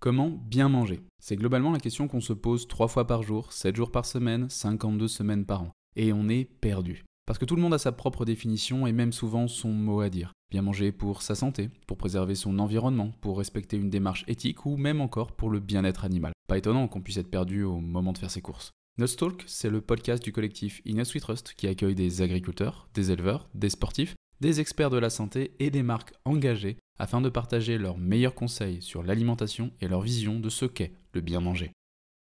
Comment bien manger? C'est globalement la question qu'on se pose 3 fois par jour, 7 jours par semaine, 52 semaines par an. Et on est perdu. Parce que tout le monde a sa propre définition et même souvent son mot à dire. Bien manger pour sa santé, pour préserver son environnement, pour respecter une démarche éthique ou même encore pour le bien-être animal. Pas étonnant qu'on puisse être perdu au moment de faire ses courses. Nutstalk, c'est le podcast du collectif Inus We Trust qui accueille des agriculteurs, des éleveurs, des sportifs, des experts de la santé et des marques engagées afin de partager leurs meilleurs conseils sur l'alimentation et leur vision de ce qu'est le bien manger.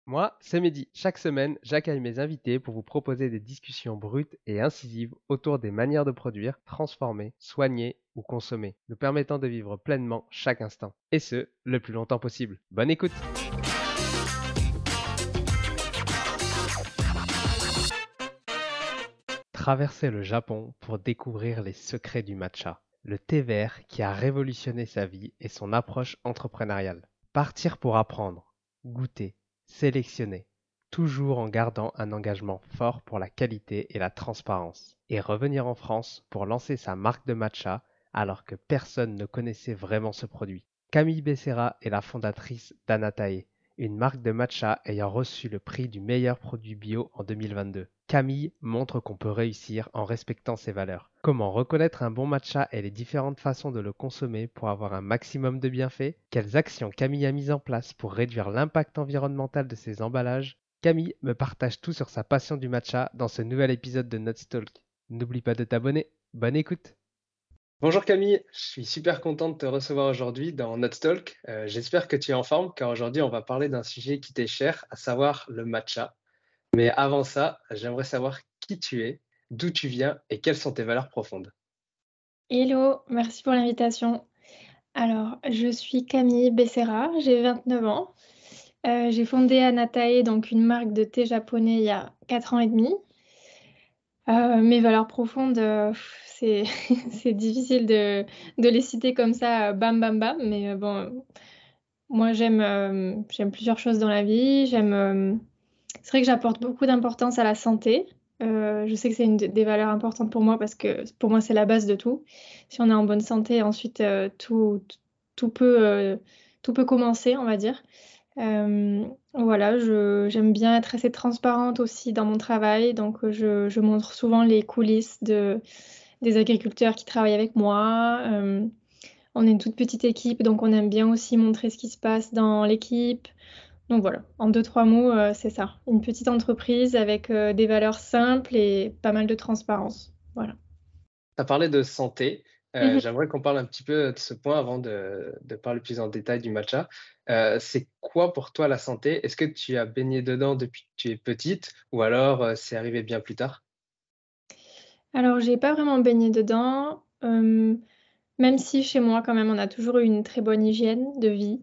Moi, c'est Mehdi. Chaque semaine, j'accueille mes invités pour vous proposer des discussions brutes et incisives autour des manières de produire, transformer, soigner ou consommer, nous permettant de vivre pleinement chaque instant. Et ce, le plus longtemps possible. Bonne écoute! Traverser le Japon pour découvrir les secrets du matcha, le thé vert qui a révolutionné sa vie et son approche entrepreneuriale. Partir pour apprendre, goûter, sélectionner, toujours en gardant un engagement fort pour la qualité et la transparence. Et revenir en France pour lancer sa marque de matcha alors que personne ne connaissait vraiment ce produit. Camille Becerra est la fondatrice d'Anatae, une marque de matcha ayant reçu le prix du meilleur produit bio en 2022. Camille montre qu'on peut réussir en respectant ses valeurs. Comment reconnaître un bon matcha et les différentes façons de le consommer pour avoir un maximum de bienfaits? Quelles actions Camille a mises en place pour réduire l'impact environnemental de ses emballages? Camille me partage tout sur sa passion du matcha dans ce nouvel épisode de Nutstalk. N'oublie pas de t'abonner. Bonne écoute! Bonjour Camille, je suis super content de te recevoir aujourd'hui dans Nutstalk. J'espère que tu es en forme car aujourd'hui on va parler d'un sujet qui t'est cher, à savoir le matcha. Mais avant ça, j'aimerais savoir qui tu es, d'où tu viens et quelles sont tes valeurs profondes. Hello, merci pour l'invitation. Alors, je suis Camille Becerra, j'ai 29 ans. J'ai fondé Anatae, donc une marque de thé japonais il y a 4 ans et demi. Mes valeurs profondes, c'est c'est difficile de les citer comme ça, bam bam bam, mais bon, moi j'aime plusieurs choses dans la vie. C'est vrai que j'apporte beaucoup d'importance à la santé. Je sais que c'est une des valeurs importantes pour moi parce que pour moi c'est la base de tout. Si on est en bonne santé, ensuite, tout peut, tout peut commencer, on va dire. Voilà, j'aime bien être assez transparente aussi dans mon travail, donc je montre souvent les coulisses des agriculteurs qui travaillent avec moi. On est une toute petite équipe, donc on aime bien aussi montrer ce qui se passe dans l'équipe. Donc voilà, en deux trois mots, c'est ça. Une petite entreprise avec, des valeurs simples et pas mal de transparence. Voilà. Tu as parlé de santé. Mmh. J'aimerais qu'on parle un petit peu de ce point avant de parler plus en détail du matcha. C'est quoi pour toi la santé? Est-ce que tu as baigné dedans depuis que tu es petite ou alors c'est arrivé bien plus tard? Alors j'ai pas vraiment baigné dedans, même si chez moi quand même on a toujours eu une très bonne hygiène de vie.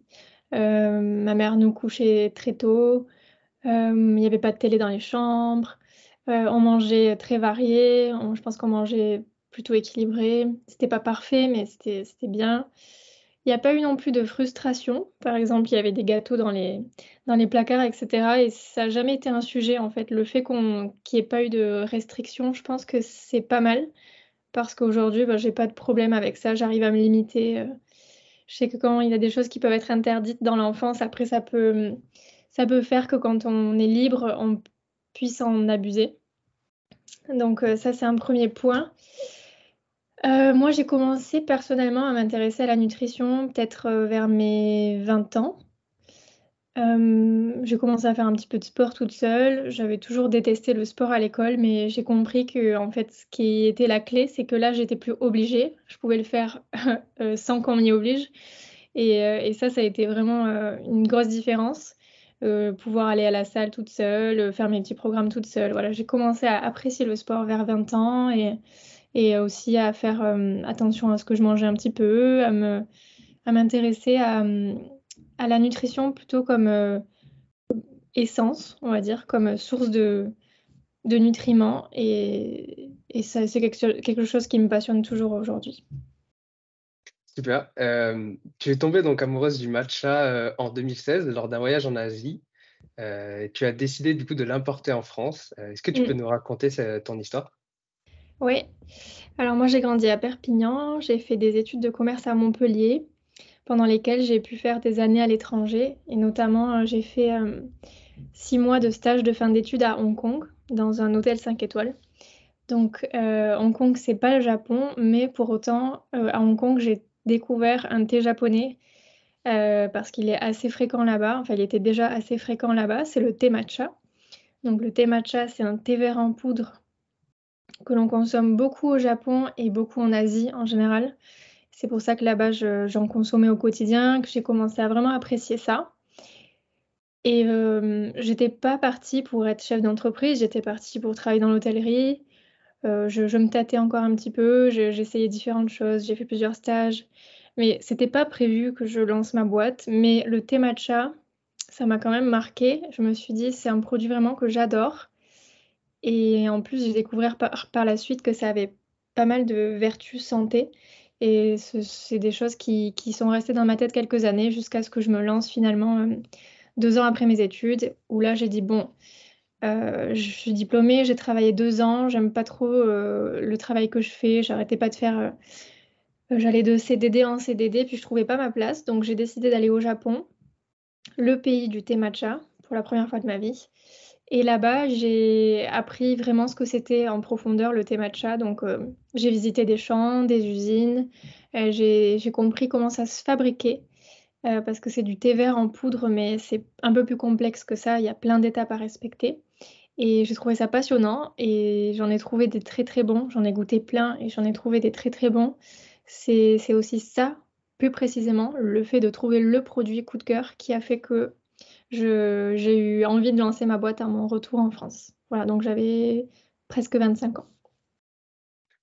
Ma mère nous couchait très tôt, il y avait pas de télé dans les chambres, on mangeait très varié, je pense qu'on mangeait plutôt équilibré. C'était pas parfait, mais c'était bien. Il y a pas eu non plus de frustration. Par exemple, il y avait des gâteaux dans les placards et cetera et ça a jamais été un sujet en fait. Le fait qu'il y ait pas eu de restrictions, je pense que c'est pas mal parce qu'aujourd'hui, bah, j'ai pas de problème avec ça. J'arrive à me limiter, je sais que quand il y a des choses qui peuvent être interdites dans l'enfance, après ça peut faire que quand on est libre, on puisse en abuser. Donc ça, c'est un premier point. Moi, j'ai commencé personnellement à m'intéresser à la nutrition peut-être, vers mes 20 ans. J'ai commencé à faire un petit peu de sport toute seule. J'avais toujours détesté le sport à l'école, mais j'ai compris qu'en fait, ce qui était la clé, c'est que là, j'étais plus obligée. Je pouvais le faire, sans qu'on m'y oblige et ça a été vraiment, une grosse différence. Pouvoir aller à la salle toute seule, faire mes petits programmes toute seule. Voilà, j'ai commencé à apprécier le sport vers 20 ans et aussi à faire, attention à ce que je mangeais un petit peu, à m'intéresser à la nutrition plutôt comme, essence, on va dire, comme, source de nutriments et ça c'est quelque chose qui me passionne toujours aujourd'hui. Super. Tu es tombée donc amoureuse du matcha en 2016 lors d'un voyage en Asie. Et tu as décidé du coup de l'importer en France. Est-ce que tu peux Mmh. nous raconter ton histoire? Oui. Alors moi j'ai grandi à Perpignan, j'ai fait des études de commerce à Montpellier. pendant lesquelles j'ai pu faire des années à l'étranger. Et notamment, j'ai fait 6 mois de stage de fin d'études à Hong Kong, dans un hôtel 5 étoiles. Donc, Hong Kong, c'est pas le Japon, mais pour autant, à Hong Kong, j'ai découvert un thé japonais parce qu'il est assez fréquent là-bas. Enfin, il était déjà assez fréquent là-bas. C'est le thé matcha. Donc, le thé matcha, c'est un thé vert en poudre que l'on consomme beaucoup au Japon et beaucoup en Asie en général. C'est pour ça que là-bas, j'en consommais au quotidien, que j'ai commencé à vraiment apprécier ça. Et j'étais pas partie pour être chef d'entreprise, j'étais partie pour travailler dans l'hôtellerie. Je me tâtais encore un petit peu, j'essayais différentes choses, j'ai fait plusieurs stages. Mais c'était pas prévu que je lance ma boîte. Mais le thé matcha, ça m'a quand même marqué. Je me suis dit, c'est un produit vraiment que j'adore. Et en plus, j'ai découvert par la suite que ça avait pas mal de vertus santé. Et c'est des choses qui sont restées dans ma tête quelques années jusqu'à ce que je me lance finalement 2 ans après mes études, où là j'ai dit, bon, je suis diplômée, j'ai travaillé 2 ans, j'aime pas trop le travail que je fais, j'arrêtais pas de faire, j'allais de CDD en CDD, puis je trouvais pas ma place, donc j'ai décidé d'aller au Japon, le pays du thé matcha, pour la première fois de ma vie. Et là-bas, j'ai appris vraiment ce que c'était en profondeur le thé matcha. Donc, j'ai visité des champs, des usines. J'ai compris comment ça se fabriquait. Parce que c'est du thé vert en poudre, mais c'est un peu plus complexe que ça. Il y a plein d'étapes à respecter. Et j'ai trouvé ça passionnant. Et j'en ai trouvé des très très bons. J'en ai goûté plein et j'en ai trouvé des très très bons. C'est aussi ça, plus précisément, le fait de trouver le produit coup de cœur qui a fait que j'ai eu envie de lancer ma boîte à mon retour en France. Voilà, donc j'avais presque 25 ans.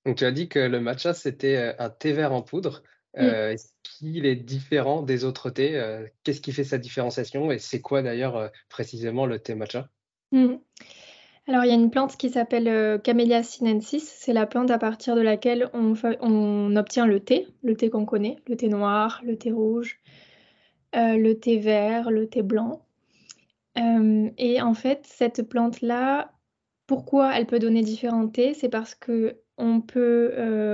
Donc, tu as dit que le matcha, c'était un thé vert en poudre. Mm. Est-ce qu'il est différent des autres thés? Qu'est-ce qui fait sa différenciation? Et c'est quoi d'ailleurs précisément le thé matcha? Mm. Alors, il y a une plante qui s'appelle Camellia sinensis. C'est la plante à partir de laquelle on obtient le thé qu'on connaît, le thé noir, le thé rouge, le thé vert, le thé blanc. Et en fait, cette plante-là, pourquoi elle peut donner différents thés? C'est parce que on peut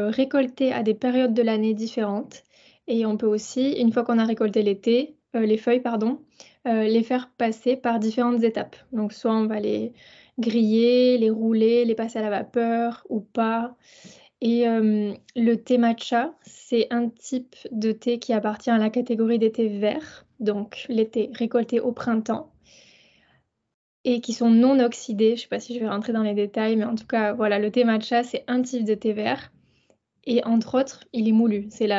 récolter à des périodes de l'année différentes. Et on peut aussi, une fois qu'on a récolté les feuilles, pardon, les faire passer par différentes étapes. Donc soit on va les griller, les rouler, les passer à la vapeur ou pas. Et le thé matcha, c'est un type de thé qui appartient à la catégorie des thés verts, donc les thés récoltés au printemps et qui sont non oxydés. Je ne sais pas si je vais rentrer dans les détails, mais en tout cas, voilà, le thé matcha, c'est un type de thé vert. Et entre autres, il est moulu. C'est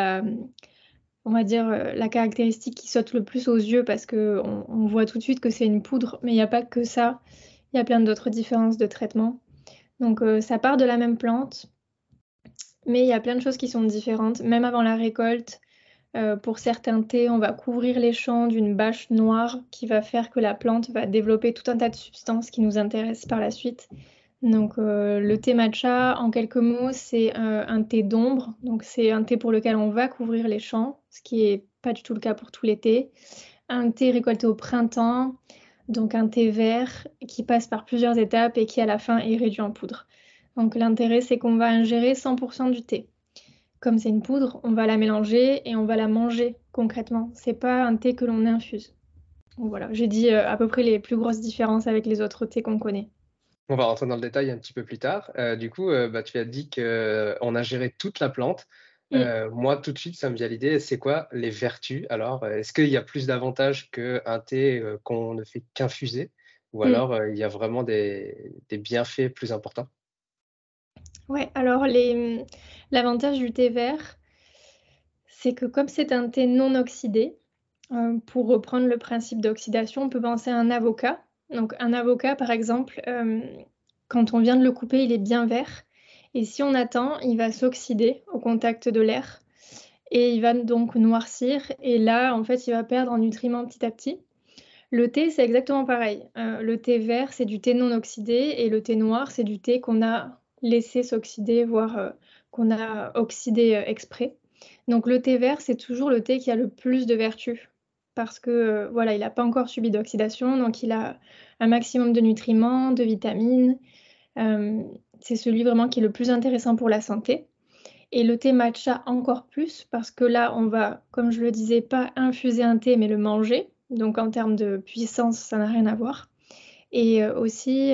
on va dire, la caractéristique qui saute le plus aux yeux parce qu'on voit tout de suite que c'est une poudre, mais il n'y a pas que ça. Il y a plein d'autres différences de traitement. Donc, ça part de la même plante, mais il y a plein de choses qui sont différentes, même avant la récolte. Pour certains thés, on va couvrir les champs d'une bâche noire qui va faire que la plante va développer tout un tas de substances qui nous intéressent par la suite. Donc le thé matcha, en quelques mots, c'est un thé d'ombre. Donc c'est un thé pour lequel on va couvrir les champs, ce qui n'est pas du tout le cas pour tous les thés. Un thé récolté au printemps, donc un thé vert qui passe par plusieurs étapes et qui à la fin est réduit en poudre. Donc l'intérêt, c'est qu'on va ingérer 100% du thé. Comme c'est une poudre, on va la mélanger et on va la manger concrètement. C'est pas un thé que l'on infuse. Donc voilà, j'ai dit à peu près les plus grosses différences avec les autres thés qu'on connaît. On va rentrer dans le détail un petit peu plus tard. Du coup, bah, tu as dit qu'on a géré toute la plante. Mm. Moi, tout de suite, ça me vient à l'idée, c'est quoi les vertus? Alors, est-ce qu'il y a plus d'avantages qu'un thé qu'on ne fait qu'infuser? Ou Mm. alors, il y a vraiment des bienfaits plus importants? Ouais, alors l'avantage du thé vert, c'est que comme c'est un thé non oxydé, pour reprendre le principe d'oxydation, on peut penser à un avocat. Donc un avocat, par exemple, quand on vient de le couper, il est bien vert. Et si on attend, il va s'oxyder au contact de l'air. Et il va donc noircir. Et là, en fait, il va perdre en nutriments petit à petit. Le thé, c'est exactement pareil. Le thé vert, c'est du thé non oxydé. Et le thé noir, c'est du thé qu'on a laissé s'oxyder, voire qu'on a oxydé exprès. Donc le thé vert, c'est toujours le thé qui a le plus de vertus parce que voilà, il n'a pas encore subi d'oxydation, donc il a un maximum de nutriments, de vitamines. C'est celui vraiment qui est le plus intéressant pour la santé. Et le thé matcha encore plus, parce que là, on va, comme je le disais, pas infuser un thé, mais le manger. Donc en termes de puissance, ça n'a rien à voir. Et aussi,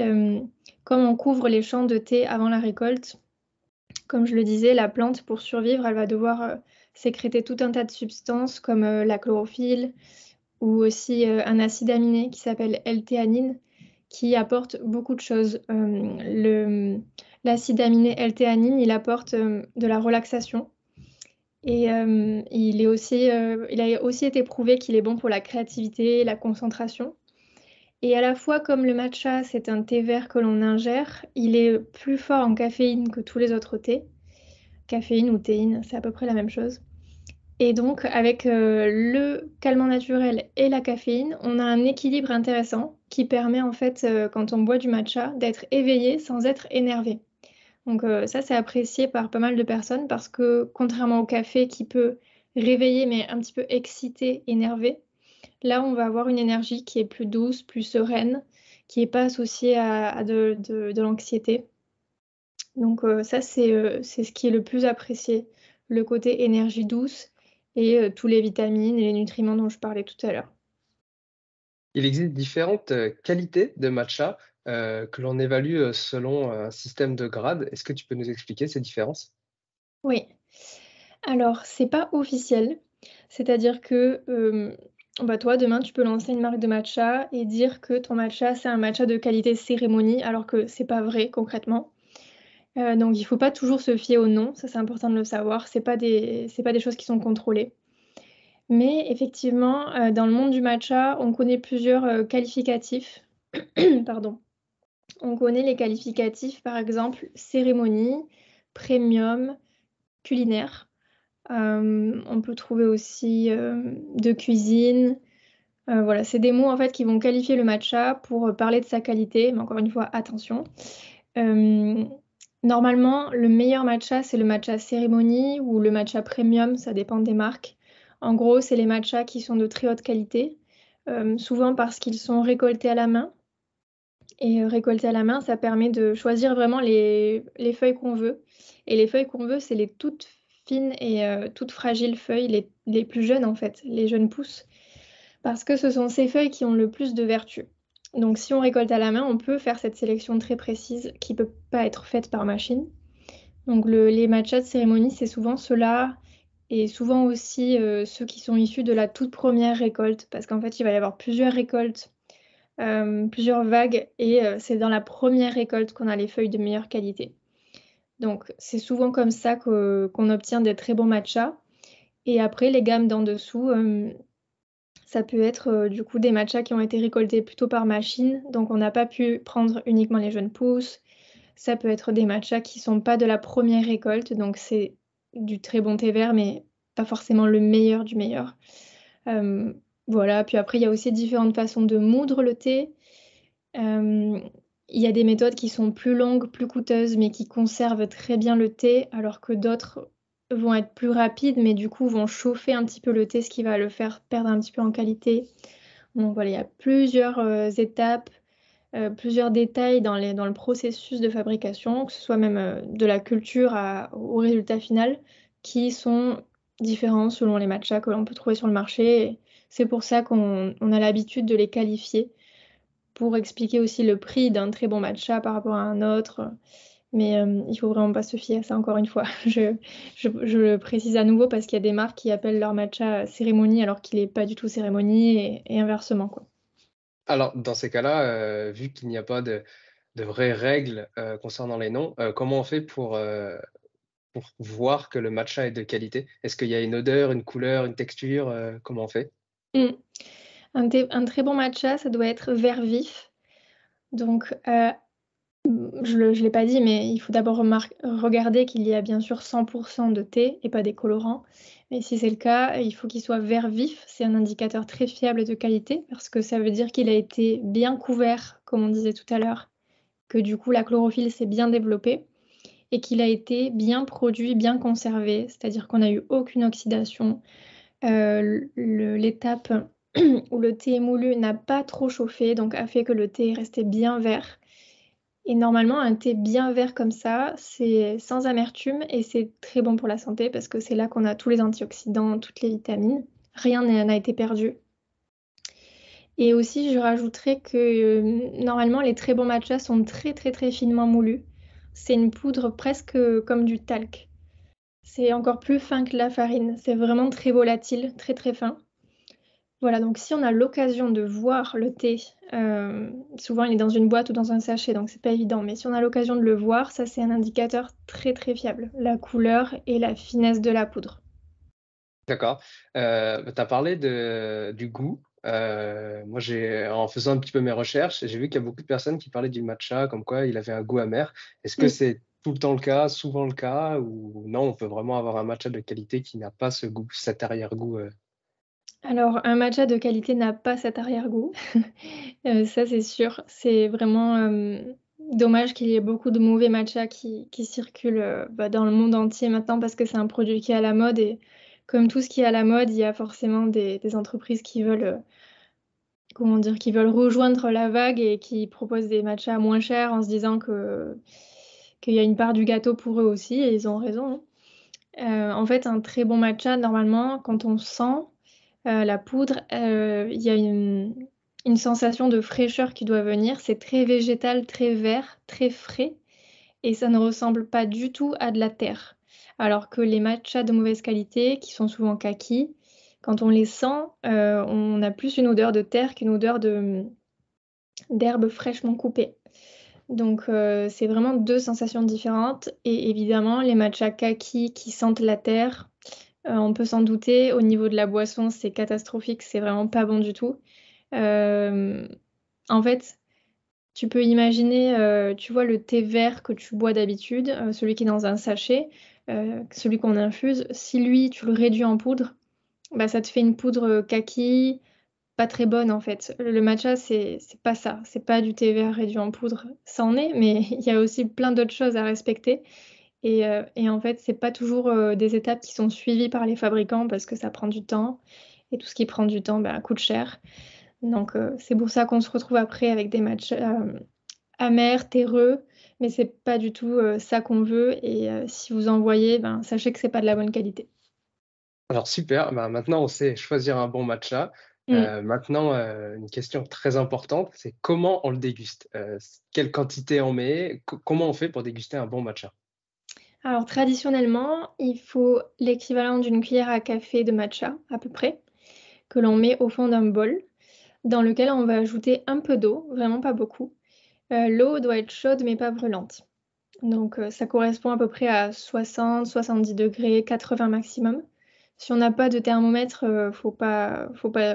comme on couvre les champs de thé avant la récolte, comme je le disais, la plante, pour survivre, elle va devoir sécréter tout un tas de substances comme la chlorophylle ou aussi un acide aminé qui s'appelle L-théanine, qui apporte beaucoup de choses. L'acide aminé L-théanine, il apporte de la relaxation. Et il a aussi été prouvé qu'il est bon pour la créativité, la concentration. Et à la fois, comme le matcha, c'est un thé vert que l'on ingère, il est plus fort en caféine que tous les autres thés. Caféine ou théine, c'est à peu près la même chose. Et donc, avec le calmant naturel et la caféine, on a un équilibre intéressant qui permet, en fait, quand on boit du matcha, d'être éveillé sans être énervé. Donc, ça, c'est apprécié par pas mal de personnes parce que, contrairement au café qui peut réveiller, mais un petit peu excité, énervé, là, on va avoir une énergie qui est plus douce, plus sereine, qui n'est pas associée à de l'anxiété. Donc ça, c'est ce qui est le plus apprécié, le côté énergie douce et tous les vitamines et les nutriments dont je parlais tout à l'heure. Il existe différentes qualités de matcha que l'on évalue selon un système de grades. Est-ce que tu peux nous expliquer ces différences? Oui, alors c'est pas officiel, c'est-à-dire que bah, toi, demain, tu peux lancer une marque de matcha et dire que ton matcha, c'est un matcha de qualité cérémonie, alors que c'est pas vrai concrètement. Donc il faut pas toujours se fier au nom, ça c'est important de le savoir, c'est pas des choses qui sont contrôlées. Mais effectivement, dans le monde du matcha, on connaît plusieurs, qualificatifs. Pardon. On connaît les qualificatifs, par exemple, cérémonie, premium, culinaire. On peut trouver aussi, de cuisine. Voilà, c'est des mots, en fait, qui vont qualifier le matcha pour, parler de sa qualité, mais encore une fois, attention. Hem, Normalement, le meilleur matcha, c'est le matcha cérémonie ou le matcha premium, ça dépend des marques. En gros, c'est les matchas qui sont de très haute qualité, souvent parce qu'ils sont récoltés à la main et récolter à la main, ça permet de choisir vraiment les feuilles qu'on veut et les feuilles qu'on veut, c'est les toutes fines et toutes fragiles feuilles, les plus jeunes, en fait, les jeunes pousses, parce que ce sont ces feuilles qui ont le plus de vertus. Donc si on récolte à la main, on peut faire cette sélection très précise qui peut pas être faite par machine. Donc les matchas de cérémonie, c'est souvent ceux-là et souvent aussi, ceux qui sont issus de la toute première récolte parce qu'en fait, il va y avoir plusieurs récoltes, plusieurs vagues et c'est dans la première récolte qu'on a les feuilles de meilleure qualité. Donc c'est souvent comme ça qu'on obtient des très bons matchas et après les gammes d'en dessous, ça peut être, du coup des matchas qui ont été récoltés plutôt par machine, donc on n'a pas pu prendre uniquement les jeunes pousses. Ça peut être des matchas qui sont pas de la première récolte, donc c'est du très bon thé vert, mais pas forcément le meilleur du meilleur. Hem, voilà, puis après il y a aussi différentes façons de moudre le thé. Hem, il y a des méthodes qui sont plus longues, plus coûteuses, mais qui conservent très bien le thé, alors que d'autres vont être plus rapides, mais du coup vont chauffer un petit peu le thé, ce qui va le faire perdre un petit peu en qualité. Donc voilà, il y a plusieurs, étapes, plusieurs détails dans le processus de fabrication, que ce soit même, de la culture au résultat final, qui sont différents selon les matchas que l'on peut trouver sur le marché et c'est pour ça qu'on a l'habitude de les qualifier pour expliquer aussi le prix d'un très bon matcha par rapport à un autre, mais il faut vraiment pas se fier à ça encore une fois. Je le précise à nouveau parce qu'il y a des marques qui appellent leur matcha cérémonie alors qu'il est pas du tout cérémonie et inversement, quoi. Alors, dans ces cas-là, vu qu'il n'y a pas de vraies règles concernant les noms, comment on fait pour voir que le matcha est de qualité? Est-ce qu'il y a une odeur, une couleur, une texture, comment on fait? Mmh. Un très bon matcha, ça doit être vert vif, donc je l'ai pas dit, mais il faut d'abord regarder qu'il y a bien sûr 100 de thé et pas des colorants. Mais si c'est le cas, il faut qu'il soit vert vif. C'est un indicateur très fiable de qualité parce que ça veut dire qu'il a été bien couvert, comme on disait tout à l'heure, que du coup la chlorophylle s'est bien développée et qu'il a été bien produit, bien conservé. C'est-à-dire qu'on n'a eu aucune oxydation. L'étape où le thé est moulu n'a pas trop chauffé, donc a fait que le thé est resté bien vert. Et normalement, un thé bien vert comme ça, c'est sans amertume et c'est très bon pour la santé parce que c'est là qu'on a tous les antioxydants, toutes les vitamines. Rien n'a été perdu. Et aussi, je rajouterais que normalement, les très bons matchas sont très très très finement moulus. C'est une poudre presque comme du talc. C'est encore plus fin que la farine. C'est vraiment très volatile, très très fin. Voilà, donc si on a l'occasion de voir le thé, souvent il est dans une boîte ou dans un sachet, donc c'est pas évident, mais si on a l'occasion de le voir, ça c'est un indicateur très très fiable, la couleur et la finesse de la poudre. D'accord. Tu as parlé du goût. Moi, en faisant un petit peu mes recherches, j'ai vu qu'il y a beaucoup de personnes qui parlaient du matcha comme quoi il avait un goût amer. Est-ce que Mm. c'est tout le temps le cas, souvent le cas, ou non, on peut vraiment avoir un matcha de qualité qui n'a pas ce goût, cet arrière-goût? Alors un matcha de qualité n'a pas cet arrière-goût, ça c'est sûr. C'est vraiment dommage qu'il y ait beaucoup de mauvais matchas qui circulent dans le monde entier maintenant parce que c'est un produit qui est à la mode et comme tout ce qui est à la mode, il y a forcément des entreprises qui veulent comment dire? Qui veulent rejoindre la vague et qui proposent des matchas moins chers en se disant qu'il y a une part du gâteau pour eux aussi et ils ont raison, hein. En fait, un très bon matcha, normalement, quand on sent, la poudre, il y a une sensation de fraîcheur qui doit venir. C'est très végétal, très vert, très frais et ça ne ressemble pas du tout à de la terre. Alors que les matchas de mauvaise qualité, qui sont souvent kakis, quand on les sent, on a plus une odeur de terre qu'une odeur d'herbe fraîchement coupée. Donc c'est vraiment 2 sensations différentes et évidemment les matchas kakis qui sentent la terre, on peut s'en douter. Au niveau de la boisson, c'est catastrophique, c'est vraiment pas bon du tout. Hem, En fait, tu peux imaginer, tu vois le thé vert que tu bois d'habitude, celui qui est dans un sachet, celui qu'on infuse, si lui tu le réduis en poudre, bah, ça te fait une poudre, kaki, pas très bonne en fait. Le matcha, c'est pas ça, c'est pas du thé vert réduit en poudre. Ça en est, mais il y a aussi plein d'autres choses à respecter et en fait, c'est pas toujours, des étapes qui sont suivies par les fabricants parce que ça prend du temps et tout ce qui prend du temps, bah, coûte cher. Donc c'est pour ça qu'on se retrouve après avec des matchs, amers, terreux, mais c'est pas du tout, ça qu'on veut et si vous en voyez, ben, sachez que c'est pas de la bonne qualité. Alors super, bah, maintenant on sait choisir un bon matcha. Mmh. Maintenant, une question très importante, c'est comment on le déguste? Quelle quantité on met? Comment on fait pour déguster un bon matcha? Alors traditionnellement, il faut l'équivalent d'une cuillère à café de matcha, à peu près, que l'on met au fond d'un bol, dans lequel on va ajouter un peu d'eau, vraiment pas beaucoup. L'eau doit être chaude mais pas brûlante. Donc ça correspond à peu près à 60-70 degrés, 80 maximum. Si on n'a pas de thermomètre, faut pas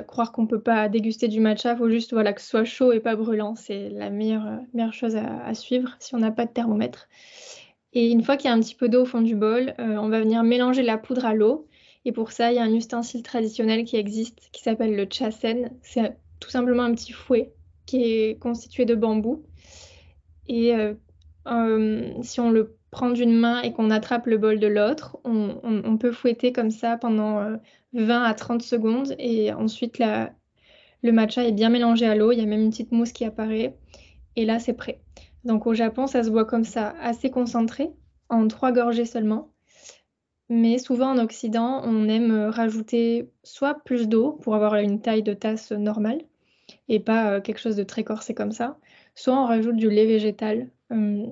croire qu'on peut pas déguster du matcha, faut juste, voilà, que ce soit chaud et pas brûlant. C'est la meilleure chose à suivre si on n'a pas de thermomètre et une fois qu'il y a un petit peu d'eau au fond du bol, on va venir mélanger la poudre à l'eau et pour ça, il y a un ustensile traditionnel qui existe, qui s'appelle le chasen. C'est tout simplement un petit fouet qui est constitué de bambou et si on le prend d'une main et qu'on attrape le bol de l'autre, on peut fouetter comme ça pendant, 20 à 30 secondes et ensuite le matcha est bien mélangé à l'eau, il y a même une petite mousse qui apparaît et là, c'est prêt. Donc au Japon, ça se boit comme ça, assez concentré, en 3 gorgées seulement. Mais souvent en Occident, on aime, rajouter soit plus d'eau pour avoir une taille de tasse normale et pas, quelque chose de très corsé comme ça, soit on rajoute du lait végétal. Je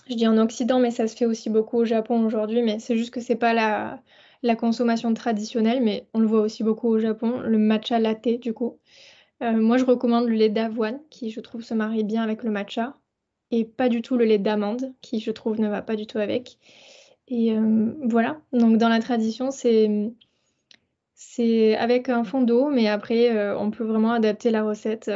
dis en Occident, mais ça se fait aussi beaucoup au Japon aujourd'hui, mais c'est juste que c'est pas la consommation traditionnelle, mais on le voit aussi beaucoup au Japon, le matcha latte du coup. Moi je recommande le lait d'avoine qui je trouve se marie bien avec le matcha et pas du tout le lait d'amande qui je trouve ne va pas du tout avec et voilà, donc dans la tradition, c'est avec un fond d'eau, mais après, on peut vraiment adapter la recette,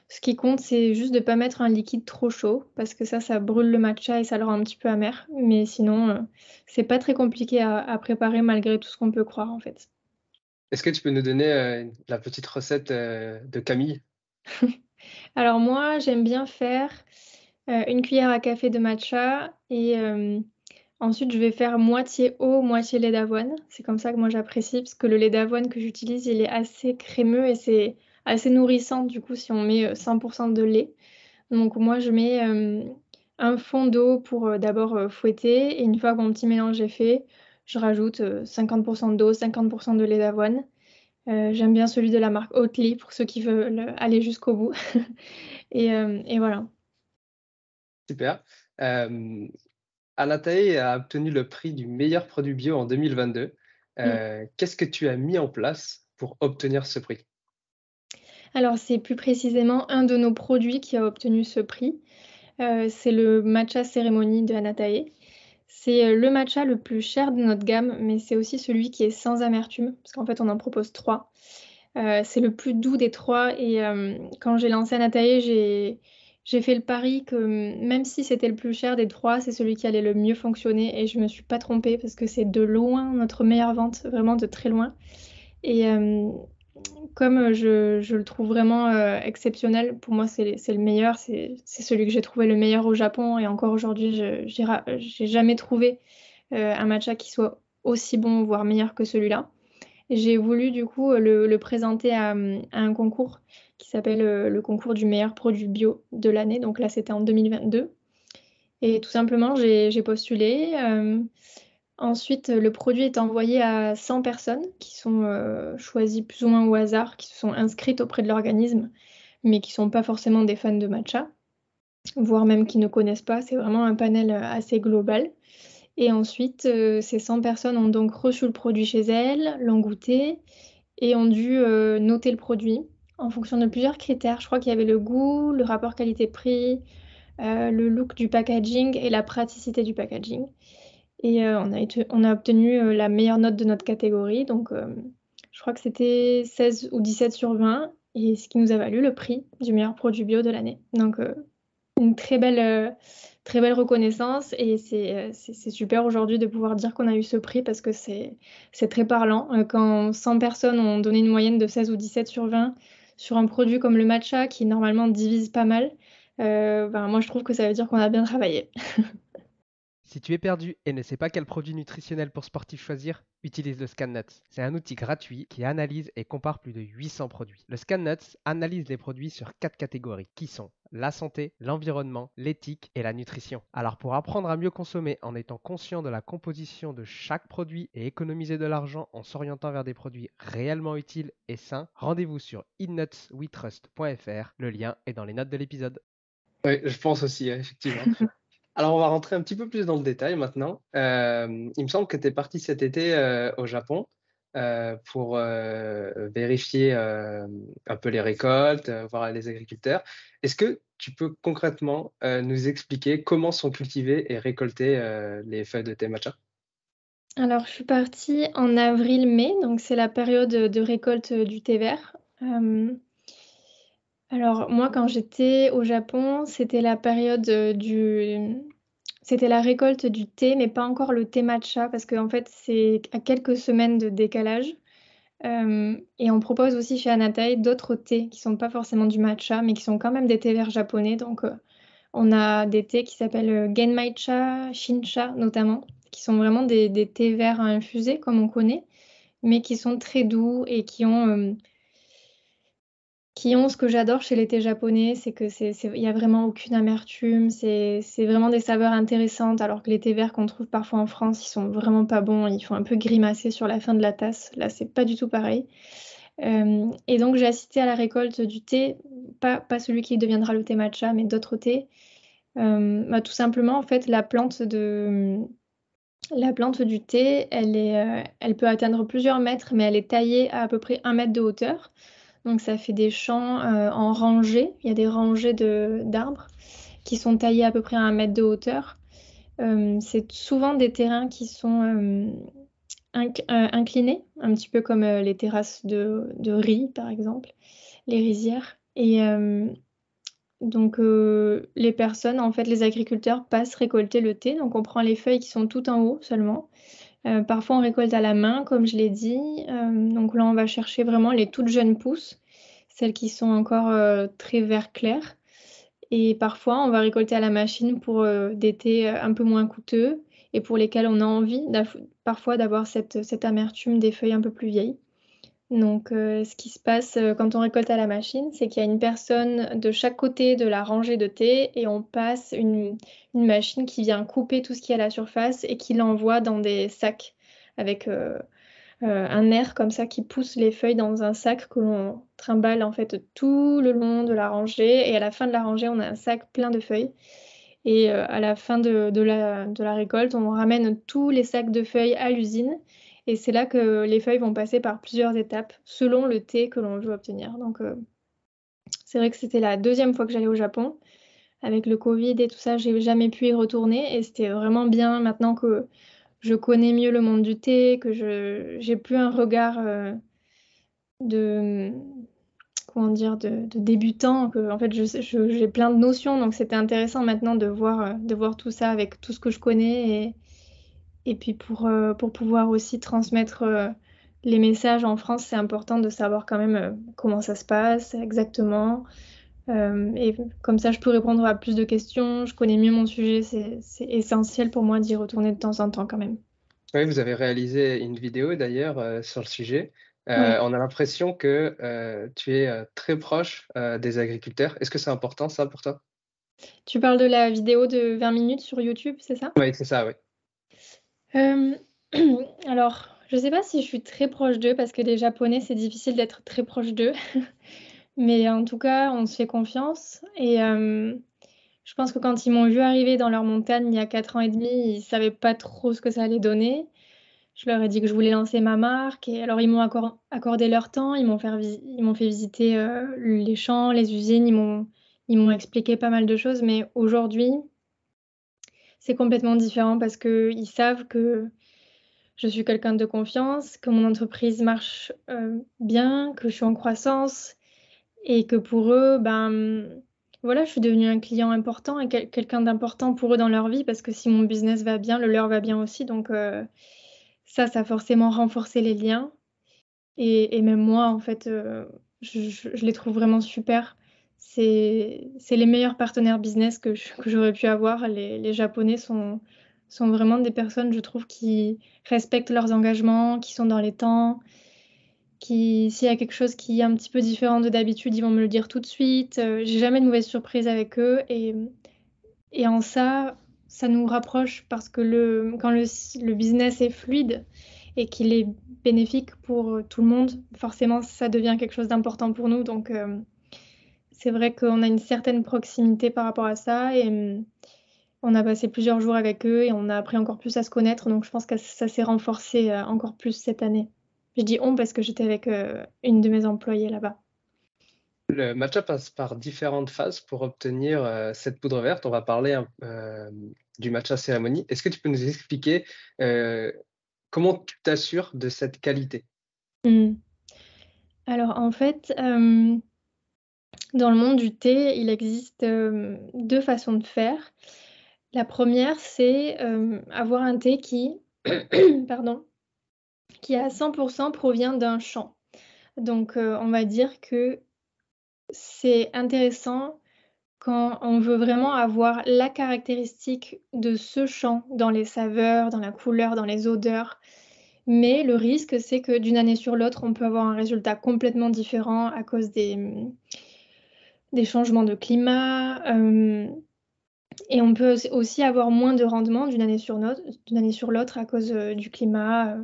ce qui compte, c'est juste de pas mettre un liquide trop chaud parce que ça brûle le matcha et ça le rend un petit peu amer. Mais sinon, c'est pas très compliqué à préparer malgré tout ce qu'on peut croire, en fait. Est-ce que tu peux nous donner, la petite recette, de Camille? Alors moi, j'aime bien faire, 1 cuillère à café de matcha et ensuite je vais faire moitié eau, moitié lait d'avoine. C'est comme ça que moi j'apprécie parce que le lait d'avoine que j'utilise, il est assez crémeux et c'est assez nourrissant du coup si on met, 100 de lait. Donc moi, je mets un fond d'eau pour d'abord fouetter. Et une fois que mon petit mélange est fait, je rajoute 50% d'eau, 50% de lait d'avoine. J'aime bien celui de la marque Oatly pour ceux qui veulent aller jusqu'au bout. Et voilà. Super. Euh, Anatae a obtenu le prix du meilleur produit bio en 2022. Mm. Qu'est-ce que tu as mis en place pour obtenir ce prix? Alors, c'est plus précisément un de nos produits qui a obtenu ce prix. C'est le matcha cérémonie de Anatae. C'est le matcha le plus cher de notre gamme, mais c'est aussi celui qui est sans amertume, parce qu'en fait, on en propose trois. C'est le plus doux des trois. Et quand j'ai lancé Anatae, j'ai fait le pari que même si c'était le plus cher des trois, c'est celui qui allait le mieux fonctionner. Et je me suis pas trompée, parce que c'est de loin notre meilleure vente, vraiment de très loin. Et comme je le trouve vraiment exceptionnel, pour moi c'est le meilleur, c'est celui que j'ai trouvé le meilleur au Japon et encore aujourd'hui j'ai jamais trouvé un matcha qui soit aussi bon, voire meilleur que celui-là. Et j'ai voulu du coup le présenter à un concours qui s'appelle le concours du meilleur produit bio de l'année, donc là c'était en 2022. Et tout simplement j'ai postulé. Ensuite, le produit est envoyé à 100 personnes qui sont choisies plus ou moins au hasard, qui se sont inscrites auprès de l'organisme, mais qui ne sont pas forcément des fans de matcha, voire même qui ne connaissent pas. C'est vraiment un panel assez global. Et ensuite, ces 100 personnes ont donc reçu le produit chez elles, l'ont goûté et ont dû noter le produit en fonction de plusieurs critères. Je crois qu'il y avait le goût, le rapport qualité-prix, le look du packaging et la praticité du packaging. Et on a obtenu la meilleure note de notre catégorie. Donc, je crois que c'était 16 ou 17 sur 20. Et ce qui nous a valu le prix du meilleur produit bio de l'année. Donc, une très belle reconnaissance. Et c'est super aujourd'hui de pouvoir dire qu'on a eu ce prix parce que c'est très parlant. Quand 100 personnes ont donné une moyenne de 16 ou 17 sur 20 sur un produit comme le matcha qui normalement divise pas mal, ben, moi je trouve que ça veut dire qu'on a bien travaillé. Si tu es perdu et ne sais pas quel produit nutritionnel pour sportif choisir, utilise le ScanNuts. C'est un outil gratuit qui analyse et compare plus de 800 produits. Le ScanNuts analyse les produits sur 4 catégories qui sont la santé, l'environnement, l'éthique et la nutrition. Alors pour apprendre à mieux consommer en étant conscient de la composition de chaque produit et économiser de l'argent en s'orientant vers des produits réellement utiles et sains, rendez-vous sur eatnutswetrust.fr. Le lien est dans les notes de l'épisode. Oui, je pense aussi, effectivement. Alors, on va rentrer un petit peu plus dans le détail maintenant. Il me semble que tu es parti cet été au Japon pour vérifier un peu les récoltes, voir les agriculteurs. Est-ce que tu peux concrètement nous expliquer comment sont cultivées et récoltées les feuilles de thé matcha? Alors, je suis partie en avril-mai, donc c'est la période de récolte du thé vert. Alors, moi, quand j'étais au Japon, c'était la période c'était la récolte du thé, mais pas encore le thé matcha, parce qu'en fait, c'est à quelques semaines de décalage. Et on propose aussi chez Anatai d'autres thés qui sont pas forcément du matcha, mais qui sont quand même des thés verts japonais. Donc, on a des thés qui s'appellent Genmaicha, Shincha notamment, qui sont vraiment des thés verts à infuser comme on connaît, mais qui sont très doux et qui ont ce que j'adore chez les thés japonais, c'est que il y a vraiment aucune amertume, c'est vraiment des saveurs intéressantes, alors que les thés verts qu'on trouve parfois en France, ils sont vraiment pas bons, ils font un peu grimacer sur la fin de la tasse. Là, c'est pas du tout pareil. Et donc j'ai assisté à la récolte du thé, pas celui qui deviendra le thé matcha, mais d'autres thés. Bah, tout simplement, en fait, la plante du thé, elle peut atteindre plusieurs mètres, mais elle est taillée à peu près 1 mètre de hauteur. Donc ça fait des champs en rangées. Il y a des rangées d'arbres qui sont taillés à peu près à 1 mètre de hauteur. C'est souvent des terrains qui sont inclinés, un petit peu comme les terrasses de riz, par exemple, les rizières. Et donc les personnes, en fait, les agriculteurs passent récolter le thé. Donc on prend les feuilles qui sont tout en haut seulement. Parfois on récolte à la main, comme je l'ai dit. Donc là on va chercher vraiment les toutes jeunes pousses, celles qui sont encore très vert clair. Et parfois on va récolter à la machine pour des thés un peu moins coûteux et pour lesquels on a envie parfois d'avoir cette amertume des feuilles un peu plus vieilles. Donc, ce qui se passe quand on récolte à la machine, c'est qu'il y a une personne de chaque côté de la rangée de thé et on passe une machine qui vient couper tout ce qui est à la surface et qui l'envoie dans des sacs avec un air comme ça qui pousse les feuilles dans un sac que l'on trimballe en fait tout le long de la rangée. Et à la fin de la rangée, on a un sac plein de feuilles. Et à la fin de la récolte, on ramène tous les sacs de feuilles à l'usine. Et c'est là que les feuilles vont passer par plusieurs étapes selon le thé que l'on veut obtenir. Donc, c'est vrai que c'était la deuxième fois que j'allais au Japon. Avec le Covid et tout ça, j'ai jamais pu y retourner. Et c'était vraiment bien maintenant que je connais mieux le monde du thé, que j'ai plus un regard de, comment dire, de débutant, que en fait j'ai plein de notions, donc c'était intéressant maintenant de voir tout ça avec tout ce que je connais et puis pour pouvoir aussi transmettre les messages en France, c'est important de savoir quand même comment ça se passe exactement. Et comme ça, je peux répondre à plus de questions, je connais mieux mon sujet, c'est essentiel pour moi d'y retourner de temps en temps quand même. Oui, vous avez réalisé une vidéo d'ailleurs sur le sujet. Ouais. On a l'impression que tu es très proche des agriculteurs. Est-ce que c'est important ça pour toi? Tu parles de la vidéo de 20 minutes sur YouTube, c'est ça? Oui, c'est ça, oui. Hem, alors, je sais pas si je suis très proche d'eux parce que les Japonais, c'est difficile d'être très proche d'eux. Mais en tout cas, on se fait confiance et je pense que quand ils m'ont vu arriver dans leur montagne il y a 4 ans et demi, ils savaient pas trop ce que ça allait donner. Je leur ai dit que je voulais lancer ma marque et alors ils m'ont accordé leur temps, ils m'ont fait visiter, les champs, les usines, ils m'ont expliqué pas mal de choses, mais aujourd'hui, c'est complètement différent parce qu'ils savent que je suis quelqu'un de confiance, que mon entreprise marche, bien, que je suis en croissance et que pour eux, voilà, je suis devenue un client important et quelqu'un d'important pour eux dans leur vie parce que si mon business va bien, le leur va bien aussi donc ça a forcément renforcé les liens et même moi, en fait, je les trouve vraiment super. C'est les meilleurs partenaires business que j'aurais pu avoir. Les Japonais sont vraiment des personnes, je trouve, qui respectent leurs engagements, qui sont dans les temps, qui s'il y a quelque chose qui est un petit peu différent de d'habitude, ils vont me le dire tout de suite. J'ai jamais de mauvaises surprises avec eux et en ça, ça nous rapproche parce que quand le business est fluide et qu'il est bénéfique pour tout le monde, forcément, ça devient quelque chose d'important pour nous. Donc, c'est vrai qu'on a une certaine proximité par rapport à ça et on a passé plusieurs jours avec eux et on a appris encore plus à se connaître. Donc, je pense que ça s'est renforcé encore plus cette année. Je dis on parce que j'étais avec une de mes employées là-bas. Le matcha passe par différentes phases pour obtenir cette poudre verte. On va parler du matcha cérémonie. Est-ce que tu peux nous expliquer euh, comment tu t'assures de cette qualité? Mmh. Alors en fait, dans le monde du thé, il existe, 2 façons de faire. La première, c'est, avoir un thé qui pardon, qui à 100 provient d'un champ. Donc, on va dire que c'est intéressant quand on veut vraiment avoir la caractéristique de ce champ dans les saveurs, dans la couleur, dans les odeurs. Mais le risque, c'est que d'une année sur l'autre, on peut avoir un résultat complètement différent à cause des changements de climat, et on peut aussi avoir moins de rendement d'une année sur l'autre à cause, du climat,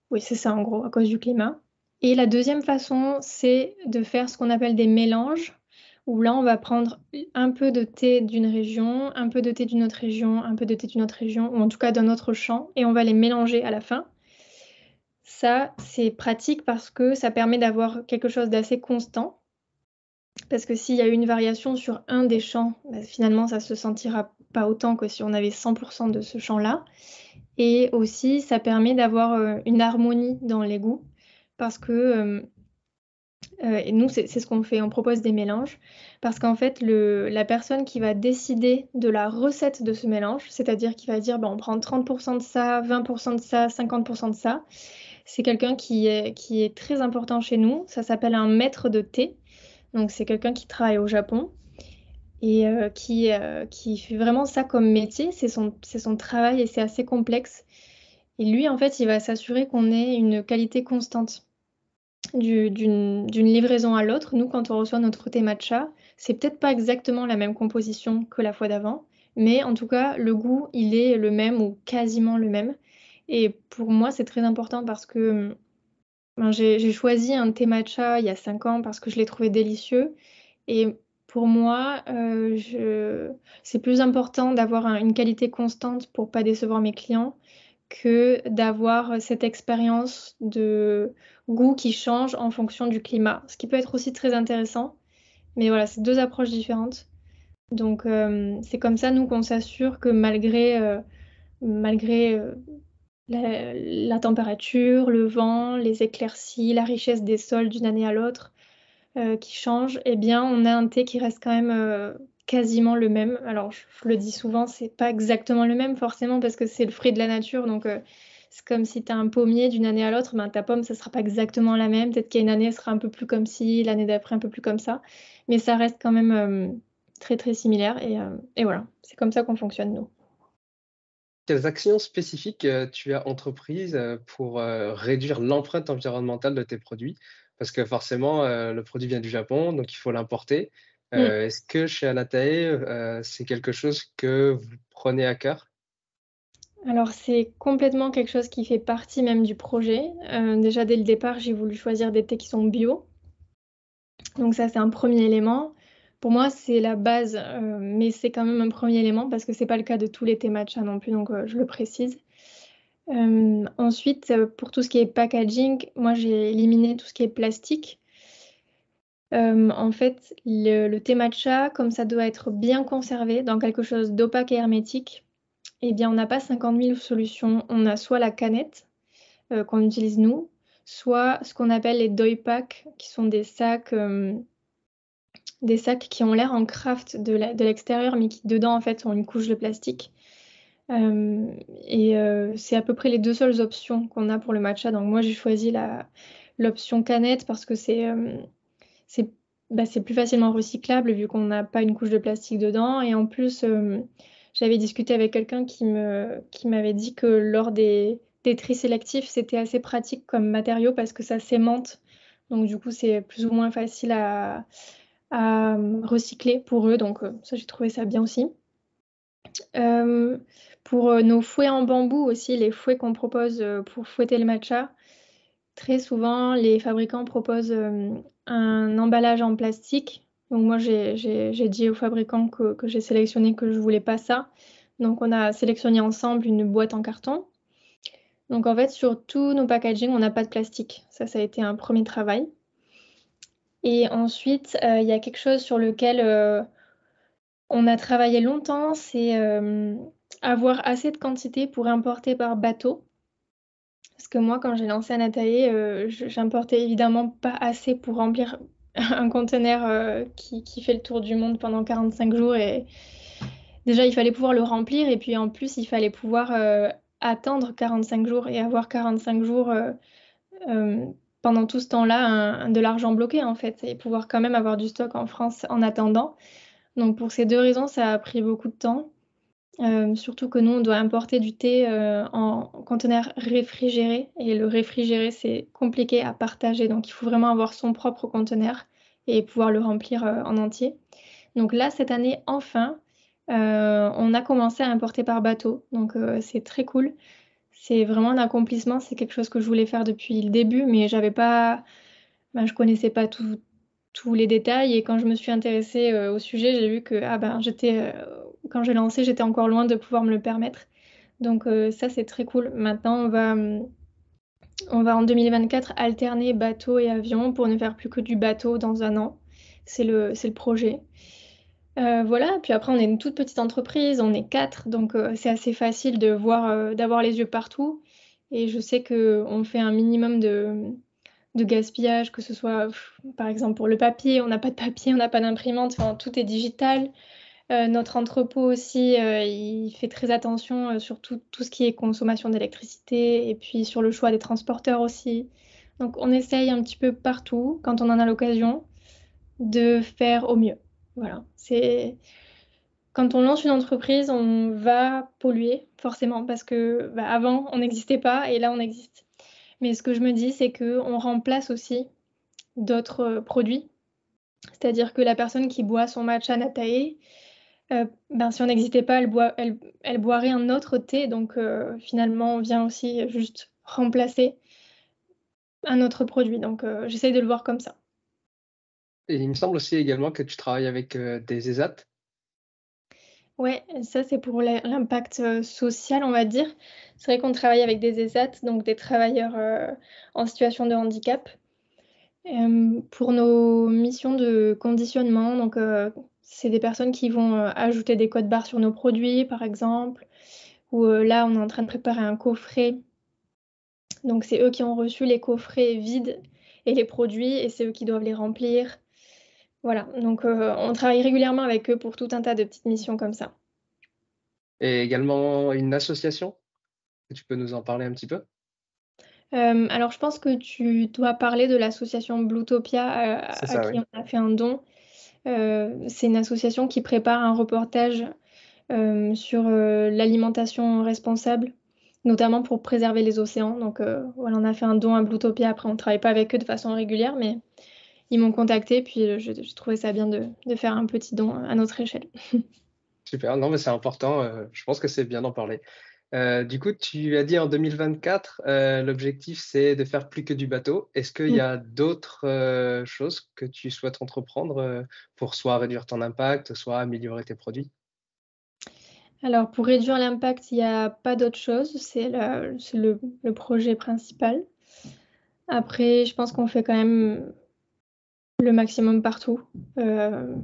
oui, c'est ça en gros, à cause du climat. Et la deuxième façon, c'est de faire ce qu'on appelle des mélanges, où là, on va prendre un peu de thé d'une région, un peu de thé d'une autre région, un peu de thé d'une autre région, ou en tout cas d'un autre champ, et on va les mélanger à la fin. Ça, c'est pratique parce que ça permet d'avoir quelque chose d'assez constant. Parce que s'il y a une variation sur un des champs, finalement, ça se sentira pas autant que si on avait 100 de ce champ-là. Et aussi, ça permet d'avoir, une harmonie dans les goûts parce que, et nous, c'est ce qu'on fait, on propose des mélanges parce qu'en fait, la personne qui va décider de la recette de ce mélange, c'est-à-dire qui va dire: «On prend 30 de ça, 20 de ça, 50 de ça», c'est quelqu'un qui est très important chez nous. Ça s'appelle un maître de thé. Donc c'est quelqu'un qui travaille au Japon et qui fait vraiment ça comme métier. C'est son travail et c'est assez complexe et lui, en fait, il va s'assurer qu'on ait une qualité constante. d'une livraison à l'autre. Nous, quand on reçoit notre thé matcha, c'est peut-être pas exactement la même composition que la fois d'avant, mais en tout cas, le goût, il est le même ou quasiment le même. Et pour moi, c'est très important parce que ben, j'ai choisi un thé matcha il y a 5 ans parce que je l'ai trouvé délicieux. Et pour moi, c'est plus important d'avoir une qualité constante pour pas décevoir mes clients que d'avoir cette expérience de goût qui change en fonction du climat, ce qui peut être aussi très intéressant. Mais voilà, c'est deux approches différentes. Donc c'est comme ça, nous, qu'on s'assure que malgré la température, le vent, les éclaircies, la richesse des sols d'une année à l'autre qui changent, eh bien, on a un thé qui reste quand même quasiment le même. Alors, je le dis souvent, c'est pas exactement le même forcément parce que c'est le fruit de la nature. Donc, c'est comme si tu as un pommier d'une année à l'autre, ben, ta pomme, ça sera pas exactement la même. Peut-être qu'il y a une année, elle sera un peu plus comme ci, l'année d'après, un peu plus comme ça. Mais ça reste quand même très, très similaire. Et voilà, c'est comme ça qu'on fonctionne, nous. Quelles actions spécifiques, tu as entreprises, pour, réduire l'empreinte environnementale de tes produits? Parce que forcément, le produit vient du Japon, donc il faut l'importer. Mm. Est-ce que chez Anatae, c'est quelque chose que vous prenez à cœur? Alors, c'est complètement quelque chose qui fait partie même du projet. Déjà, dès le départ, j'ai voulu choisir des thés qui sont bio. Donc ça, c'est un premier élément. Pour moi, c'est la base, mais c'est quand même un premier élément parce que c'est pas le cas de tous les thés matcha non plus, donc je le précise. Ensuite, pour tout ce qui est packaging, moi, j'ai éliminé tout ce qui est plastique. En fait, le thé matcha, comme ça doit être bien conservé dans quelque chose d'opaque et hermétique, eh bien, on n'a pas 50 000 solutions. On a soit la canette, qu'on utilise nous, soit ce qu'on appelle les doi packs, qui sont des sacs qui ont l'air en craft de l'extérieur, mais qui dedans en fait ont une couche de plastique. Euh, c'est à peu près les deux seules options qu'on a pour le matcha. Donc moi j'ai choisi l'option canette parce que c'est c'est plus facilement recyclable vu qu'on n'a pas une couche de plastique dedans. Et en plus, j'avais discuté avec quelqu'un qui m'avait dit que lors des tris sélectifs, c'était assez pratique comme matériau parce que ça s'aimante. Donc du coup, c'est plus ou moins facile à recycler pour eux. Donc ça, j'ai trouvé ça bien aussi. Euh, pour nos fouets en bambou aussi, les fouets qu'on propose pour fouetter le matcha, très souvent, les fabricants proposent un emballage en plastique. Donc moi, j'ai dit aux fabricants que j'ai sélectionné que je voulais pas ça. Donc on a sélectionné ensemble une boîte en carton. Donc en fait, sur tous nos packaging, on n'a pas de plastique. Ça a été un premier travail. Et ensuite, il y a quelque chose sur lequel on a travaillé longtemps, c'est avoir assez de quantité pour importer par bateau. Parce que moi, quand j'ai lancé Anatae, j'importais évidemment pas assez pour remplir un conteneur qui fait le tour du monde pendant 45 jours. Et déjà, il fallait pouvoir le remplir. Et puis en plus, il fallait pouvoir attendre 45 jours et avoir 45 jours euh, pendant tout ce temps-là de l'argent bloqué, en fait. Et pouvoir quand même avoir du stock en France en attendant. Donc pour ces deux raisons, ça a pris beaucoup de temps. Surtout que nous, on doit importer du thé en conteneur réfrigéré. Et le réfrigéré, c'est compliqué à partager. Donc, il faut vraiment avoir son propre conteneur et pouvoir le remplir en entier. Donc là, cette année, enfin, on a commencé à importer par bateau. Donc, c'est très cool. C'est vraiment un accomplissement. C'est quelque chose que je voulais faire depuis le début, mais j'avais pas, ben, je connaissais pas tous les détails. Et quand je me suis intéressée au sujet, j'ai vu que ah ben, quand j'ai lancé, j'étais encore loin de pouvoir me le permettre. Donc ça, c'est très cool. Maintenant, on va en 2024 alterner bateau et avion pour ne faire plus que du bateau dans un an. C'est le projet. Voilà, puis après, on est une toute petite entreprise, on est quatre, donc c'est assez facile de voir, d'avoir les yeux partout. Et je sais qu'on fait un minimum de gaspillage, que ce soit par exemple pour le papier, on n'a pas de papier, on n'a pas d'imprimante, enfin, tout est digital. Notre entrepôt aussi, il fait très attention sur tout ce qui est consommation d'électricité et puis sur le choix des transporteurs aussi. Donc on essaye un petit peu partout, quand on en a l'occasion, de faire au mieux. Voilà, c'est quand on lance une entreprise, on va polluer forcément parce que bah, avant on n'existait pas et là on existe. Mais ce que je me dis, c'est que on remplace aussi d'autres produits. C'est-à-dire que la personne qui boit son matcha Natae, si on n'existait pas, elle boirait un autre thé. Donc finalement, on vient aussi juste remplacer un autre produit. Donc j'essaye de le voir comme ça. Et il me semble aussi également que tu travailles avec des ESAT. Ouais, ça c'est pour l'impact social, on va dire. C'est vrai qu'on travaille avec des ESAT, donc des travailleurs en situation de handicap. Pour nos missions de conditionnement, donc c'est des personnes qui vont ajouter des codes barres sur nos produits, par exemple. Ou là, on est en train de préparer un coffret. Donc c'est eux qui ont reçu les coffrets vides et les produits, et c'est eux qui doivent les remplir. Voilà, donc on travaille régulièrement avec eux pour tout un tas de petites missions comme ça. Et également une association. Tu peux nous en parler un petit peu? Alors je pense que tu dois parler de l'association Bluetopia, C'est à ça, oui. qui on a fait un don. C'est une association qui prépare un reportage sur l'alimentation responsable, notamment pour préserver les océans. Donc voilà, on a fait un don à Bluetopia. Après, on ne travaille pas avec eux de façon régulière, mais ils m'ont contacté, puis j'ai trouvé ça bien de faire un petit don à notre échelle. Super, non, mais c'est important, je pense que c'est bien d'en parler. Du coup, tu as dit en 2024, l'objectif, c'est de faire plus que du bateau. Est-ce qu'il y Mm. a d'autres, choses que tu souhaites entreprendre, pour soit réduire ton impact, soit améliorer tes produits? Alors pour réduire l'impact, il n'y a pas d'autre chose, c'est le projet principal. Après, je pense qu'on fait quand même le maximum partout. Je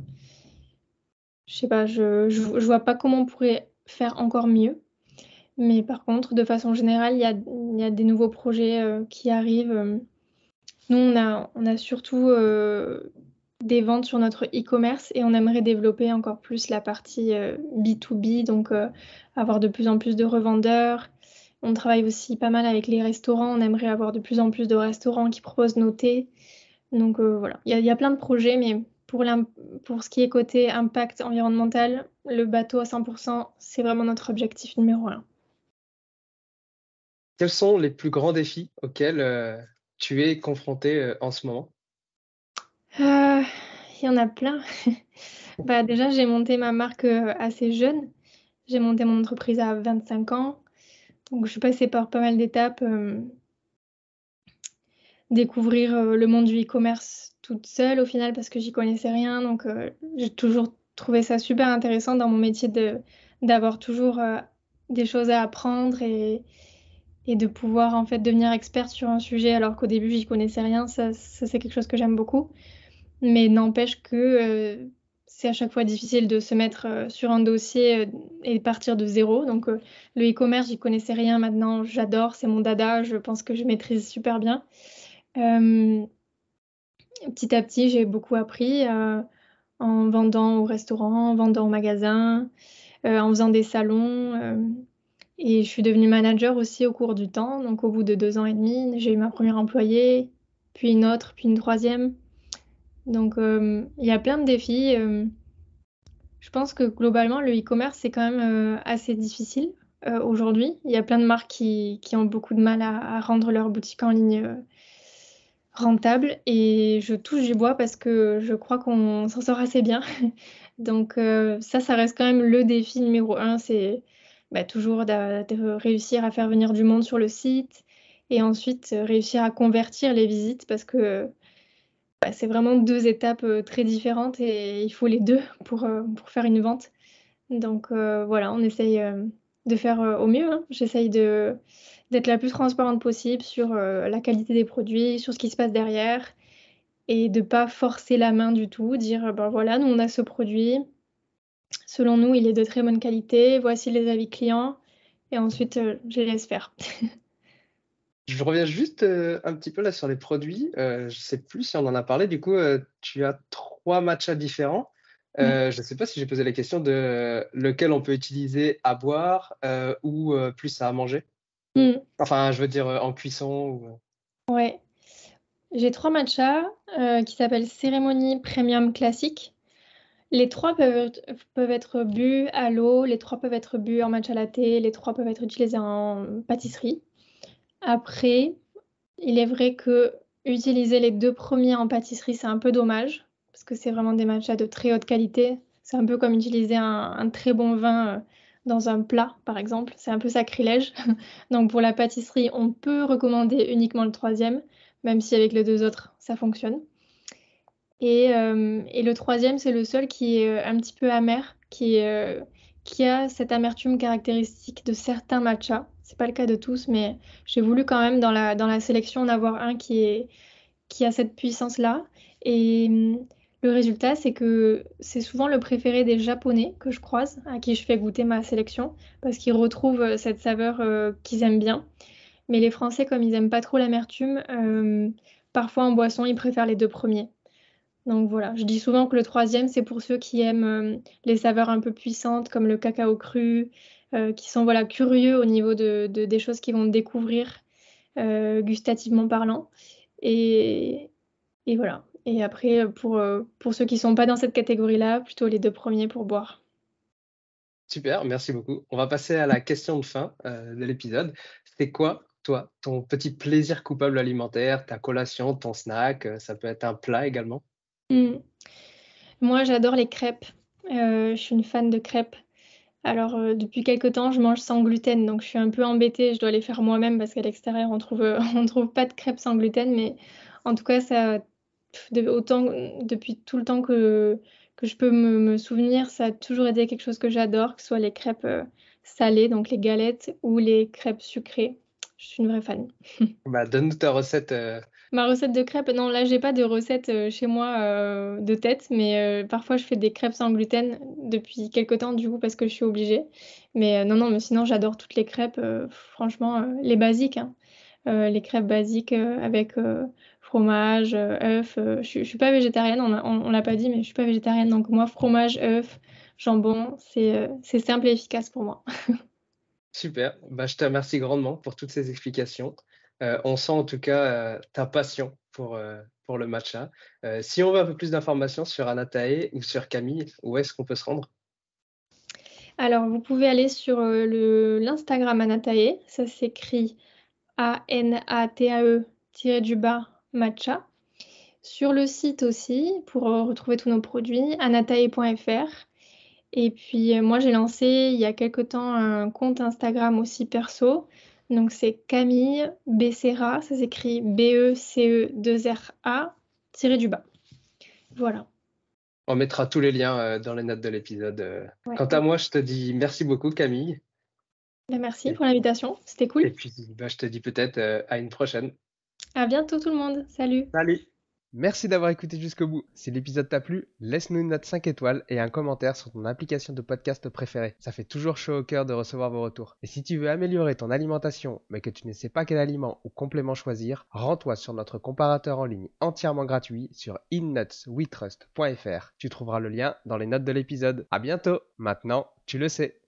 sais pas, je vois pas comment on pourrait faire encore mieux. Mais par contre, de façon générale, il y a des nouveaux projets qui arrivent. Nous, on a surtout des ventes sur notre e-commerce et on aimerait développer encore plus la partie B2B, donc avoir de plus en plus de revendeurs. On travaille aussi pas mal avec les restaurants. On aimerait avoir de plus en plus de restaurants qui proposent nos thés. Donc voilà, il y a plein de projets, mais pour ce qui est côté impact environnemental, le bateau à 100%, c'est vraiment notre objectif numéro un. Quels sont les plus grands défis auxquels, tu es confronté, en ce moment? Euh, Il y en a plein. Bah, déjà, j'ai monté ma marque assez jeune. J'ai monté mon entreprise à 25 ans. Donc, je suis passée par pas mal d'étapes. Découvrir le monde du e-commerce toute seule au final parce que j'y connaissais rien. Donc, j'ai toujours trouvé ça super intéressant dans mon métier d'avoir toujours des choses à apprendre et de pouvoir en fait devenir experte sur un sujet alors qu'au début, j'y connaissais rien. Ça, c'est quelque chose que j'aime beaucoup. Mais n'empêche que c'est à chaque fois difficile de se mettre sur un dossier et partir de zéro. Donc le e-commerce, j'y connaissais rien. Maintenant, j'adore, c'est mon dada. Je pense que je maîtrise super bien. Euh, Petit à petit, j'ai beaucoup appris en vendant au restaurant, en vendant au magasin, en faisant des salons. Et je suis devenue manager aussi au cours du temps. Donc au bout de 2 ans et demi, j'ai eu ma première employée, puis une autre, puis une troisième. Donc, il y a plein de défis. Je pense que globalement, le e-commerce, c'est quand même assez difficile aujourd'hui. Il y a plein de marques qui ont beaucoup de mal à rendre leur boutique en ligne rentable. Et je touche du bois parce que je crois qu'on s'en sort assez bien. Donc, ça reste quand même le défi numéro un. C'est toujours de réussir à faire venir du monde sur le site. Et ensuite, réussir à convertir les visites parce que c'est vraiment 2 étapes, très différentes et il faut les 2 pour faire une vente. Donc voilà, on essaye, de faire, au mieux, hein. J'essaye d'être la plus transparente possible sur, la qualité des produits, sur ce qui se passe derrière et de pas forcer la main du tout, dire: «Ben voilà, nous on a ce produit, selon nous il est de très bonne qualité, voici les avis clients» et ensuite, je les laisse faire. Je reviens juste, un petit peu là sur les produits, je sais plus si on en a parlé. Du coup, tu as 3 matchas différents. Ouais. Je ne sais pas si j'ai posé la question de lequel on peut utiliser à boire, ou plus à manger? Mmh. Enfin, je veux dire, en cuisson ou, Ouais. J'ai 3 matchas, qui s'appellent Cérémonie Premium Classique. Les 3 peuvent être bu à l'eau, les 3 peuvent être bu en matcha latte, les 3 peuvent être utilisés en pâtisserie. Après, il est vrai qu'une utiliser les 2 premiers en pâtisserie, c'est un peu dommage, parce que c'est vraiment des matchas de très haute qualité. C'est un peu comme utiliser un très bon vin dans un plat, par exemple. C'est un peu sacrilège. Donc pour la pâtisserie, on peut recommander uniquement le troisième, même si avec les 2 autres, ça fonctionne. Et le troisième, c'est le seul qui est un petit peu amer, qui a cette amertume caractéristique de certains matchas. C'est pas le cas de tous, mais j'ai voulu quand même dans la sélection en avoir un qui a cette puissance-là. Et le résultat, c'est que c'est souvent le préféré des Japonais que je croise, à qui je fais goûter ma sélection, parce qu'ils retrouvent cette saveur qu'ils aiment bien. Mais les Français, comme ils aiment pas trop l'amertume, parfois en boisson, ils préfèrent les 2 premiers. Donc voilà, je dis souvent que le troisième, c'est pour ceux qui aiment les saveurs un peu puissantes, comme le cacao cru, qui sont voilà, curieux au niveau des choses qu'ils vont découvrir, gustativement parlant. Et, et voilà. Et après, pour ceux qui sont pas dans cette catégorie-là, plutôt les 2 premiers pour boire. Super, merci beaucoup. On va passer à la question de fin de l'épisode. C'est quoi, toi, ton petit plaisir coupable alimentaire, ta collation, ton snack, ça peut être un plat également? Mm. Moi, j'adore les crêpes. Je suis une fan de crêpes. Alors, depuis quelque temps, je mange sans gluten, donc je suis un peu embêtée. Je dois les faire moi-même parce qu'à l'extérieur, on trouve, on trouve pas de crêpes sans gluten. Mais en tout cas, depuis tout le temps que je peux me souvenir, ça a toujours été quelque chose que j'adore, que ce soit les crêpes salées, donc les galettes, ou les crêpes sucrées. Je suis une vraie fan. Bah, donne-nous ta recette. Ma recette de crêpes, non, là, j'ai pas de recette chez moi de tête, mais parfois je fais des crêpes sans gluten depuis quelque temps, du coup, parce que je suis obligée. Mais non, non, mais sinon, j'adore toutes les crêpes, franchement, les basiques, hein. Les crêpes basiques avec fromage, œuf. Je suis pas végétarienne, on l'a pas dit, mais je suis pas végétarienne, donc moi, fromage, œuf, jambon, c'est simple et efficace pour moi. Super, bah, je te remercie grandement pour toutes ces explications. On sent en tout cas ta passion pour le matcha. Si on veut un peu plus d'informations sur Anatae ou sur Camille, où est-ce qu'on peut se rendre? Alors, vous pouvez aller sur l'Instagram Anatae, ça s'écrit ANATAE matcha. Sur le site aussi, pour retrouver tous nos produits, anatae.fr. Et puis, moi, j'ai lancé il y a quelque temps un compte Instagram aussi perso. Donc, c'est Camille Becerra, ça s'écrit BECE2RA tiré du bas. Voilà. On mettra tous les liens dans les notes de l'épisode. Ouais. Quant à moi, je te dis merci beaucoup, Camille. Ben, merci Et, pour l'invitation, c'était et cool. puis, bah, je te dis peut-être à une prochaine. À bientôt tout le monde. Salut. Salut! Merci d'avoir écouté jusqu'au bout. Si l'épisode t'a plu, laisse-nous une note 5 étoiles et un commentaire sur ton application de podcast préférée. Ça fait toujours chaud au cœur de recevoir vos retours. Et si tu veux améliorer ton alimentation, mais que tu ne sais pas quel aliment ou complément choisir, rends-toi sur notre comparateur en ligne entièrement gratuit sur innutswetrust.fr. Tu trouveras le lien dans les notes de l'épisode. À bientôt! Maintenant, tu le sais.